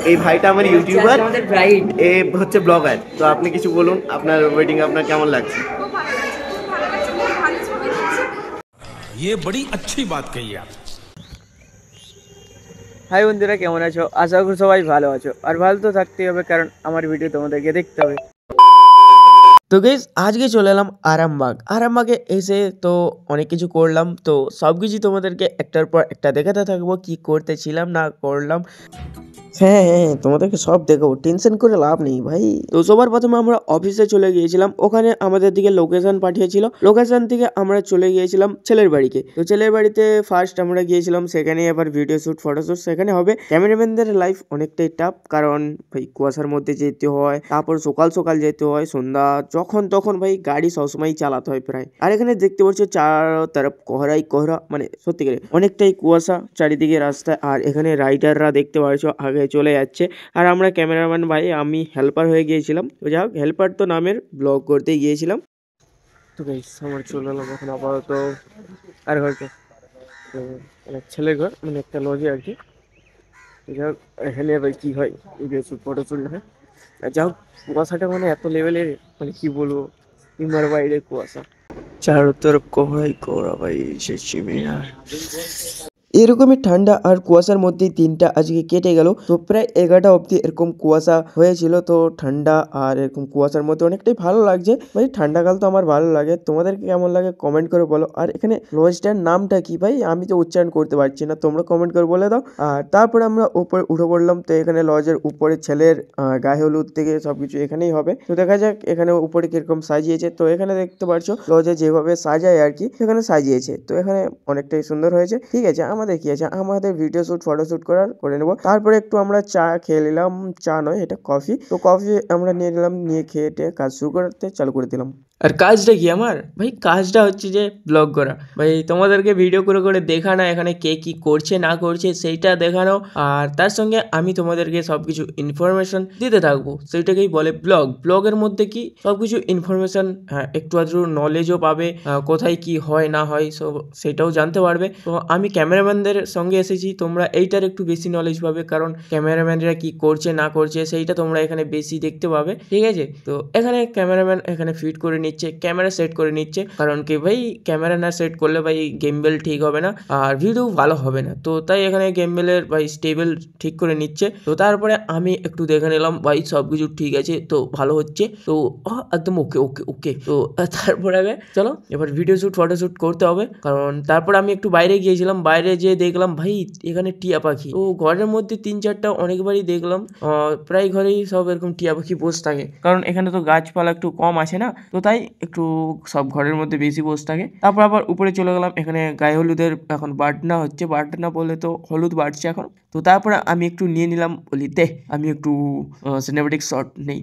এই ভাইটা আমার ইউটিউবার, এ হচ্ছে ব্লগার। তো আপনি কিছু বলুন, আপনার ওয়েডিং আপনার কেমন লাগছে? ये बड़ी अच्छी बात कही आप। হাই বন্ধুরা, কেমন আছো? আশা করি সবাই ভালো আছো, আর ভালো তো থাকতেই হবে কারণ আমার ভিডিও তোমাদেরকে দেখতে হবে। তো গাইস, আজকে চলে এলাম আরামবাগে এসে তো অনেক কিছু করলাম, তো সব কিছু তোমাদেরকে একটার পর একটা দেখাতে থাকবো কি করতেছিলাম না করলাম। হ্যাঁ হ্যাঁ, তোমাদেরকে সব দেখাবো, টেনশন করে লাভ নেই ভাই। তো সবার প্রথমে আমরা অফিসে চলে গিয়েছিলাম, ওখানে আমাদের দিকে লোকেশন পাঠিয়েছিল, লোকেশন থেকে আমরা চলে গিয়েছিলাম ছেলের বাড়িকে। তো ছেলের বাড়িতে ফার্স্ট আমরা গিয়েছিলাম, সেখানে আবার ভিডিও শুট ফটোশুট সেখানে হবে। ক্যামেরাম্যানদের লাইফ অনেকটাই টাফ, কারণ ভাই কুয়াশার মধ্যে যেতে হয়, তারপর সকাল সকাল যেতে হয়, সন্ধ্যা যখন তখন ভাই গাড়ি সবসময় চালাতে হয় প্রায়। আর এখানে দেখতে পাচ্ছ চার তরফ কোহরাই কোহরা, মানে সত্যিকারে অনেকটাই কুয়াশা চারিদিকে রাস্তায়। আর এখানে রাইডাররা দেখতে পাচ্ছ আগে চলে যাচ্ছে, আর আমরা ক্যামেরাম্যান ভাই আমি হেল্পার হয়ে গিয়েছিলাম। তো যাই হোক, হেল্পার তো নামের, ব্লগ করতে গিয়েছিলাম। তো গাইস আমরা চলে এলাম এখন আপাতত আর ঘরকে, তো ছেলের ঘর, মানে একটা লজে আর কি। যাই হোক, এখানে এবার কি হয়, ভিডিও শুট ফটো শুট হয়। আর যাই হোক, কুয়াশাটা মানে এত লেভেলের, মানে কি বলবো, সীমার বাইরে কুয়াশা, চারো তরফ কোহরাই কোহরা ভাই, সে চিমিনার। এরকমই ঠান্ডা আর কুয়াশার মধ্যেই দিনটা আজকে কেটে গেল। তো প্রায় 11টা অবধি এরকম কুয়াশা হয়েছিল, তো ঠান্ডা আর এরকম কুয়াশার মধ্যে অনেকটাই ভালো লাগছে ভাই। ঠান্ডাকাল তো আমার ভালো লাগে, তোমাদেরকে কেমন লাগে কমেন্ট করে বলো। আর এখানে লজটার নামটা কি ভাই, আমি তো উচ্চারণ করতে পারছি না, তোমরা কমেন্ট করে বলে দাও। আর তারপরে আমরা উপরে উঠে পড়লাম। তো এখানে লজের উপরে ছেলের গায়ে হলুদ থেকে সবকিছু এখানেই হবে। তো দেখা যাক এখানে উপরে কিরকম সাজিয়েছে। তো এখানে দেখতে পারছো লজে যেভাবে সাজায় আর কি, সেখানে সাজিয়েছে। তো এখানে অনেকটাই সুন্দর হয়েছে। ঠিক আছে, আমাদের কি আছে, আমাদের ভিডিও শুট ফটো শুট করে নেবো। তারপরে একটু আমরা চা খেয়ে নিলাম, চা নয় এটা কফি। তো কফি আমরা নিয়ে নিলাম, নিয়ে খেয়ে কাজ শুরু করতে চালু করে দিলাম। আর কাজটা কি আমার ভাই, কাজটা হচ্ছে যে ব্লগ করা ভাই, তোমাদেরকে ভিডিও করে করে দেখানো, এখানে কে কি করছে না করছে সেইটা দেখানো, আর তার সঙ্গে আমি তোমাদেরকে সবকিছু ইনফরমেশন দিতে থাকবো, সেইটাকেই বলে ব্লগ। ব্লগের মধ্যে কি সবকিছু ইনফরমেশন, একটু আধটু নলেজও পাবে, কোথায় কি হয় না হয় সব সেটাও জানতে পারবে। তো আমি ক্যামেরাম্যানদের সঙ্গে এসেছি, তোমরা এইটার একটু বেশি নলেজ পাবে, কারণ ক্যামেরাম্যানরা কি করছে না করছে সেইটা তোমরা এখানে বেশি দেখতে পাবে। ঠিক আছে, তো এখানে ক্যামেরাম্যান এখানে ফিট করে নিচ্ছে, ক্যামেরা সেট করে নিচ্ছে, কারণ কি ভাই ক্যামেরা না সেট করলে ভাই গেমবেল ঠিক হবে না আর ভিডিও ভালো হবে না। তো তাই এখানে গেমবেলের ভাই স্টেবল ঠিক করে নিচ্ছে। তো তারপরে আমি একটু দেখে নিলাম ভাই সবকিছু ঠিক আছে, তো ভালো হচ্ছে, তো একদম ওকে ওকে ওকে। তো তারপরে চলো এবার ভিডিও শুট ফটো শুট করতে হবে, কারণ তারপর আমি একটু বাইরে গিয়েছিলাম, বাইরে যেয়ে দেখলাম ভাই এখানে টিয়া পাখি। তো ঘরের মধ্যে 3-4টা অনেকবারই দেখলাম, প্রায় ঘরেই সব এরকম টিয়া পাখি বসে থাকে, কারণ এখানে তো গাছপালা একটু কম আছে না, তো তাই একটু সব ঘরের মধ্যে বেশি বসে থাকে। তারপর আবার উপরে চলে গেলাম, এখানে গায়ে হলুদের এখন বাটনা হচ্ছে, বাটনা বলে তো হলুদ বাড়ছে এখন। তো তারপরে আমি একটু নিয়ে নিলাম, বলি দে আমি একটু সিনেমেটিক শট নেই।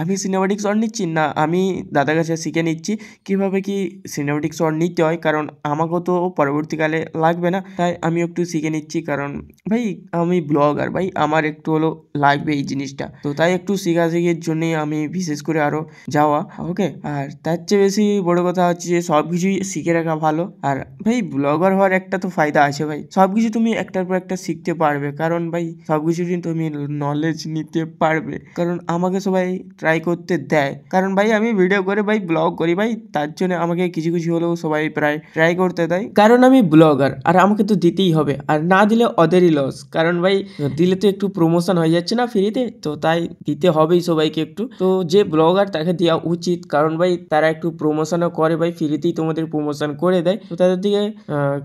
আমি সিনেমেটিক শট নিচ্ছি না, আমি দাদার কাছে শিখে নিচ্ছি কিভাবে কি সিনেমেটিক শট নিতে হয়, কারণ আমাকেও তো পরবর্তীকালে লাগবে না, তাই আমি একটু শিখে নিচ্ছি, কারণ ভাই আমি ব্লগার ভাই, আমার একটু হলো লাগবে এই জিনিসটা। তো তাই একটু শেখার জন্যই আমি বিশেষ করে আরো যাওয়া। ওকে, আর তার চেয়ে বেশি বড় কথা হচ্ছে যে সব কিছুই শিখে রাখা ভালো। আর ভাই ব্লগার হওয়ার একটা তো ফায়দা আছে ভাই, সব কিছু তুমি একটার পর একটা শিখতে পারবে, কারণ ভাই সব কিছু তুমি নলেজ নিতে পারবে, কারণ আমাকে সবাই ট্রাই করতে দেয়, কারণ ভাই আমি ভিডিও করে ভাই ব্লগ করি ভাই, তার জন্য আমাকে কিছু কিছু হলেও সবাই প্রায় ট্রাই করতে দেয়, কারণ আমি ব্লগার আর আমাকে তো দিতেই হবে, আর না দিলে ওদেরই লস, কারণ ভাই দিলে তো একটু প্রমোশন হয়ে যাচ্ছে না ফ্রিতে, তো তাই দিতে হবেই সবাইকে একটু। তো যে ব্লগার তাকে দেওয়া উচিত, কারণ ভাই তারা একটু প্রমোশনও করে ভাই, ফ্রিতেই তোমাদের প্রমোশন করে দেয়। তো তাদের দিকে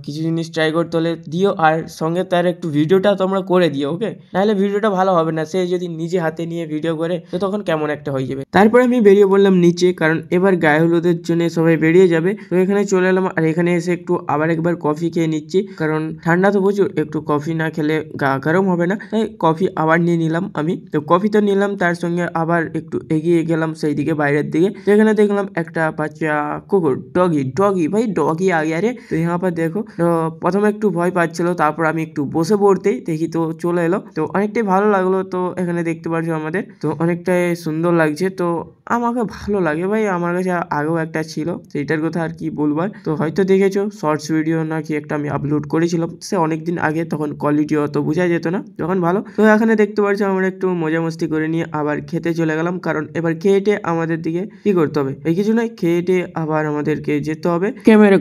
কিছু জিনিস ট্রাই করতে হলে দিও, আর সঙ্গে তার একটু ভিডিওটা তোমরা করে দিও। ওকে, নাহলে ভিডিওটা ভালো হবে না, সে যদি নিজে হাতে নিয়ে ভিডিও করে তো তখন কেমন একটা হয়ে যাবে। তারপরে আমি বেরিয়ে পড়লাম নিচে, কারণ এবার গায়ে হলুদের জন্য সবাই বেরিয়ে যাবে। তো এখানে চলে এলাম, আর এখানে এসে একটু আবার একবার কফি খেয়ে নিচ্ছি, কারণ ঠান্ডা তো প্রচুর, একটু কফি না খেলে গা গরম হবে না, তাই কফি আবার নিয়ে নিলাম আমি। তো কফি তো নিলাম, তার সঙ্গে আবার একটু এগিয়ে গেলাম সেই দিকে বাইরের দিকে। তো এখানে দেখলাম একটা বাচ্চা কুকুর, ডগি ডগি ভাই ডগি আগে আরে। তো यहाँ पर দেখো, তো প্রথমে একটু ভয় পাচ্ছিল, তারপর আমি একটু বসে পড়তেই দেখি তো চলে এলো, তো অনেকটাই ভালো লাগলো। তো এখানে দেখতে পাচ্ছ আমাদের তো অনেকটাই সুন্দর লাগছে। তো আমাকে ভালো লাগে ভাই, আমার কাছে আগেও একটা ছিল, সেইটার কথা আর কি বলবার। তো হয়তো দেখেছো শর্টস ভিডিও নাকি একটা আমি আপলোড করেছিলাম, সে অনেকদিন আগে, তখন কোয়ালিটি অত বোঝা যেত না, তখন ভালো। তো এখানে দেখতে পাচ্ছ আমরা একটু মজা মস্তি করে নিয়ে আবার খেতে চলে গেলাম, কারণ এবার খেয়েটে আমাদের দিকে কি করতে হবে, এই কিছু নয়, খেয়েটে আবার আমাদেরকে যেতে হবে ক্যামেরা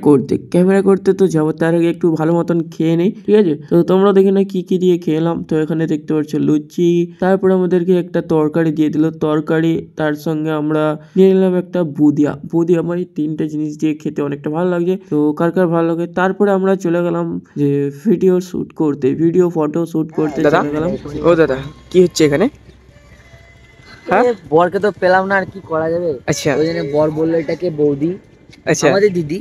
করতে। তো যাবো তার আগে একটু ভালো মতন খেয়ে নেই, ঠিক আছে? তো তোমরা দেখে না কি কি দিয়ে খেলাম। তো এখানে দেখতে পাচ্ছ লুচি, তারপর আমাদেরকে একটা তরকারি দিয়ে দিল, তরকারি, তার সঙ্গে আমরা নিয়ে নিলাম একটা বুদিয়া। আমার এই তিনটে জিনিস দিয়ে খেতে অনেকটা ভালো লাগছে। তো কার কার ভালো লাগে। তারপরে আমরা চলে গেলাম যে ভিডিও ফটো শুট করতে চলে গেলাম। ও দাদা, কি হচ্ছে এখানে? হ্যাঁ, বরকে তো পেলাম না, আর কি করা যাবে। আচ্ছা ওই জন্য বর বললো এটাকে বৌদি, আচ্ছা আমাদের দিদি।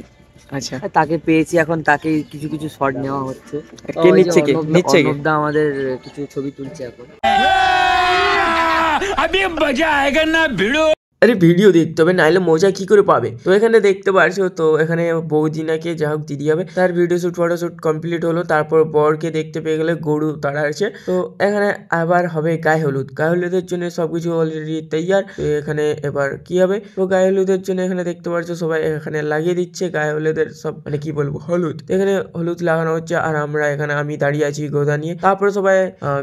আচ্ছা, তাকে পেয়েছি, এখন তাকে কিছু কিছু শট নেওয়া হচ্ছে। কে নিচ্ছে, কে নিচ্ছে? অর্ণবদা আমাদের কিছু ছবি তুলছে এখন। अभी मजा आएगा ना भिड़ो। আরে ভিডিও দেখতে হবে, নাহলে মজা কি করে পাবে। তো এখানে দেখতে পারছো, তো এখানে বৌদি নাকি যা হোক দিদি হবে, তার video shoot photo shoot complete হলো। তারপর বরকে দেখতে পেয়ে গেলে গরু তাড়া আছে। তো এখানে আবার হবে গায়ে হলুদের জন্য সবকিছু অলরেডি তৈয়ার। তো এখানে এবার কি হবে, তো গায়ে হলুদের জন্য এখানে দেখতে পারছো সবাই এখানে লাগিয়ে দিচ্ছে গায়ে হলুদের সব, মানে কি বলবো, হলুদ। এখানে হলুদ লাগানো হচ্ছে, আর আমরা এখানে আমি দাঁড়িয়ে আছি গোদা নিয়ে। তারপরে সবাই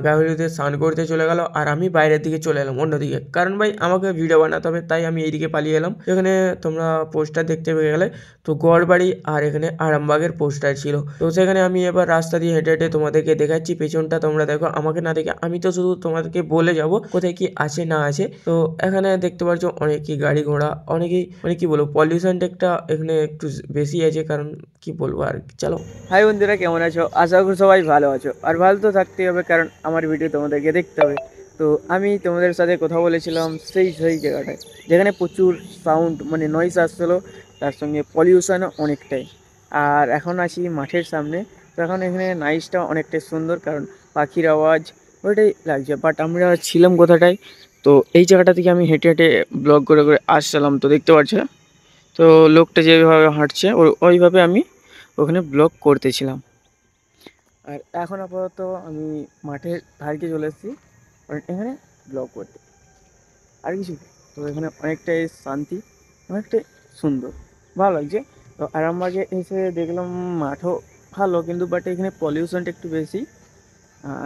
গায়ে হলুদের স্নান করতে চলে গেল, আর আমি বাইরের দিকে চলে এলাম অন্যদিকে, কারণ ভাই আমাকে ভিডিও বানাতে হবে, তাই আমি এইদিকে পালিয়ে এলাম। এখানে তোমরা পোস্টার দেখতে পেয়ে গেলে, তো গড়বাড়ি আর এখানে আরামবাগের পোস্টার ছিল। তো সেখানে আমি এবার রাস্তা দিয়ে হেঁটে হেঁটে তোমাদেরকে দেখাচ্ছি, পেছনটা তোমরা দেখো, আমাকে না দেখে আমি তো শুধু তোমাদেরকে বলে যাব কোথায় কি আছে না আছে। তো এখানে দেখতে পাচ্ছ অনেকই গাড়ি ঘোড়া, অনেকেই, মানে কি বলবো, পলিউশনটা একটা এখানে একটু বেশি আছে, কারণ কি বলবো আর। চলো, হাই বন্ধুরা, কেমন আছো? আশা করি সবাই ভালো আছো, আর ভালো তো থাকতেই হবে, কারণ আমার ভিডিও তোমাদেরকে দেখতে হবে। তো আমি তোমাদের সাথে কথা বলেছিলাম সেই জায়গাটায়, যেখানে প্রচুর সাউন্ড, মানে নয়েজ আসছিলো, তার সঙ্গে পলিউশনও অনেকটাই। আর এখন আছি মাঠের সামনে। তো এখন এখানে নাইসটা অনেকটাই সুন্দর, কারণ পাখির আওয়াজ ওইটাই লাগছে। বাট আমরা ছিলাম কোথাটায়, তো এই জায়গাটা থেকে আমি হেঁটে হেঁটে ব্লগ করে করে আসছিলাম। তো দেখতে পাচ্ছ, তো লোকটা যেভাবে হাঁটছে ওইভাবে আমি ওখানে ব্লগ করতেছিলাম। আর এখন আপাতত আমি মাঠের ধারকে চলে এসেছি, কারণ এখানে ব্লগ করতে আর কিছু। তো এখানে অনেকটাই শান্তি, অনেকটাই সুন্দর, ভালো লাগছে। তো আরামবাগে এসে দেখলাম মাঠও ভালো, কিন্তু বাট এখানে পলিউশনটা একটু বেশি,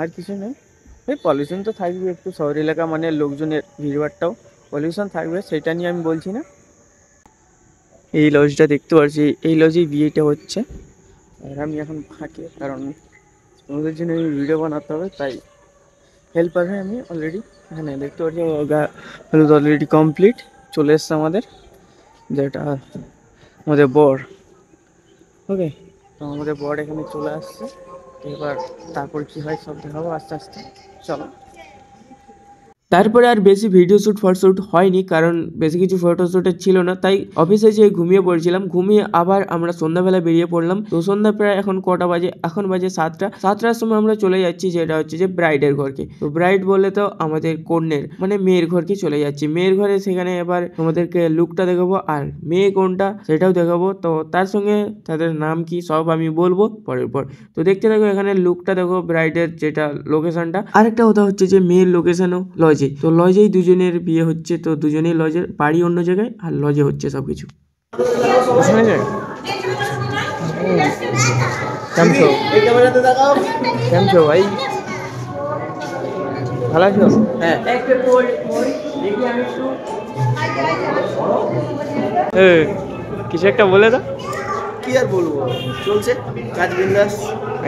আর কিছু নেই। এই পলিউশন তো থাকবে একটু, শহর এলাকা মানে লোকজনের ভিড়ভাড়টাও, পলিউশন থাকবে, সেটা নিয়ে আমি বলছি না। এই লজটা দেখতে পাচ্ছি, এই লজেই বিয়েটা হচ্ছে। আর আমি এখন ফাঁকে, কারণ ওদের জন্য আমি ভিডিও বানাতে হবে, তাই হেল্পার হয়ে আমি অলরেডি এখানে দেখতে পাচ্ছি। হলুদ অলরেডি কমপ্লিট, চলে এসছে আমাদের, যেটা আমাদের বর। ওকে, তো আমাদের বর এখানে চলে আসছে। এবার তারপর কি হয় সব দেখাবো আস্তে আস্তে, চলো। তারপরে আর বেশি ভিডিও শ্যুট ফটোশ্যুট হয়নি, কারণ বেশি কিছু ফটোশ্যুটের ছিল না, তাই অফিসে যেয়ে ঘুমিয়ে পড়েছিলাম। ঘুমিয়ে আবার আমরা সন্ধ্যাবেলা বেরিয়ে পড়লাম। তো সন্ধ্যা প্রায় এখন কটা বাজে, এখন বাজে 7টার সময় আমরা চলে যাচ্ছি, যেটা হচ্ছে যে ব্রাইডের ঘরকে। তো ব্রাইড বলে তো আমাদের কন্যের, মানে মেয়ের ঘরকে চলে যাচ্ছি। মেয়ের ঘরে সেখানে এবার তোমাদেরকে লুকটা দেখাবো, আর মেয়ে কোনটা সেটাও দেখাবো। তো তার সঙ্গে তাদের নাম কি সব আমি বলবো পরের পর। তো দেখতে থাকো, এখানে লুকটা দেখো ব্রাইডের, যেটা লোকেশনটা। আরেকটা কথা হচ্ছে যে মেয়ের লোকেশনও লজে, তো লজেই দুজনের বিয়ে হচ্ছে। তো দুজনেই লজের, বাড়ি অন্য জায়গায় আর লজে হচ্ছে সবকিছু। কেমন છો ভাই? ভালো আছো? হ্যাঁ, কিছু একটা বলে দাও। কি আর বলবো, চলছে কাজ বিন্দাস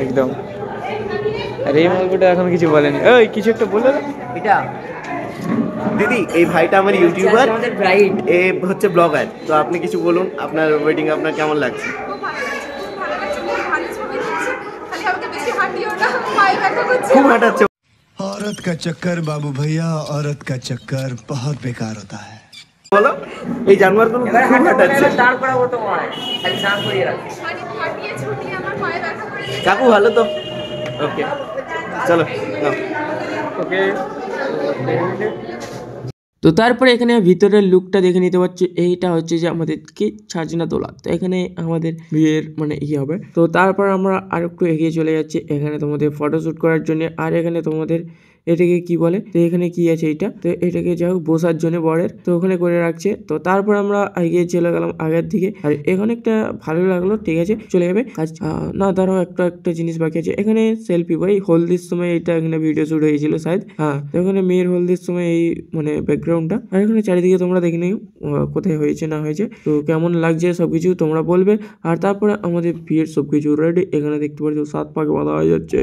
একদম। আর এই মালগুলো এখন কিছু বলেনি, ওই কিছু একটা বলে দাও। এটা দিদি, এই ভাইটা আমার ইউটিউবার, আমাদের ব্রাইড। এ হচ্ছে ব্লগার। তো আপনি কিছু বলুন, আপনার ওয়েডিং আপনার কেমন লাগছে? খুব হাঁটাচ্ছে। औरत का चक्कर बाबू भैया, औरत का चक्कर बहुत बेकार होता है। বলো, এই জানোয়ারগুলো খুব হাঁটাচ্ছে। দাঁড় করাবো তোমায়, খালি স্নান করিয়ে রাখো। কাকু ভালো তো? ওকে, চলো নাও। ওকে। তো তারপরে এখানে ভিতরের লুকটা দেখে নিতে পারছো, এইটা হচ্ছে যে আমাদের কি ছাজনা তোলা। তো এখানে আমাদের বিয়ের মানে হবে। তো তারপর আমরা আর একটু এগিয়ে চলে যাচ্ছি, এখানে তোমাদের ফটোশ্যুট করার জন্য। আর এখানে তোমাদের এটাকে কি বলে, তো এখানে কি আছে এটা, তো এটাকে যাই হোক বসার জন্য বরের, তো ওখানে করে রাখছে। তো তারপর আমরা এগিয়ে চলে গেলাম আগের দিকে, আর এখানে একটা ভালো লাগলো, ঠিক আছে চলে যাবে কাজ। না ধরো একটা জিনিস বাকি আছে, এখানে সেলফি ভাই হলদির সময় এটা এখানে ভিডিও শুট হয়েছিল শায়দ। হ্যাঁ, তো এখানে মেয়ের হলদির সময় এই মানে ব্যাকগ্রাউন্ডটা, আর এখানে চারিদিকে তোমরা দেখে নিও কোথায় হয়েছে না হয়েছে, তো কেমন লাগছে সবকিছু তোমরা বলবে। আর তারপরে আমাদের বিয়ের সবকিছু রেডি, এখানে দেখতে পাচ্ছ 7 পাক বাঁধা হয়ে যাচ্ছে।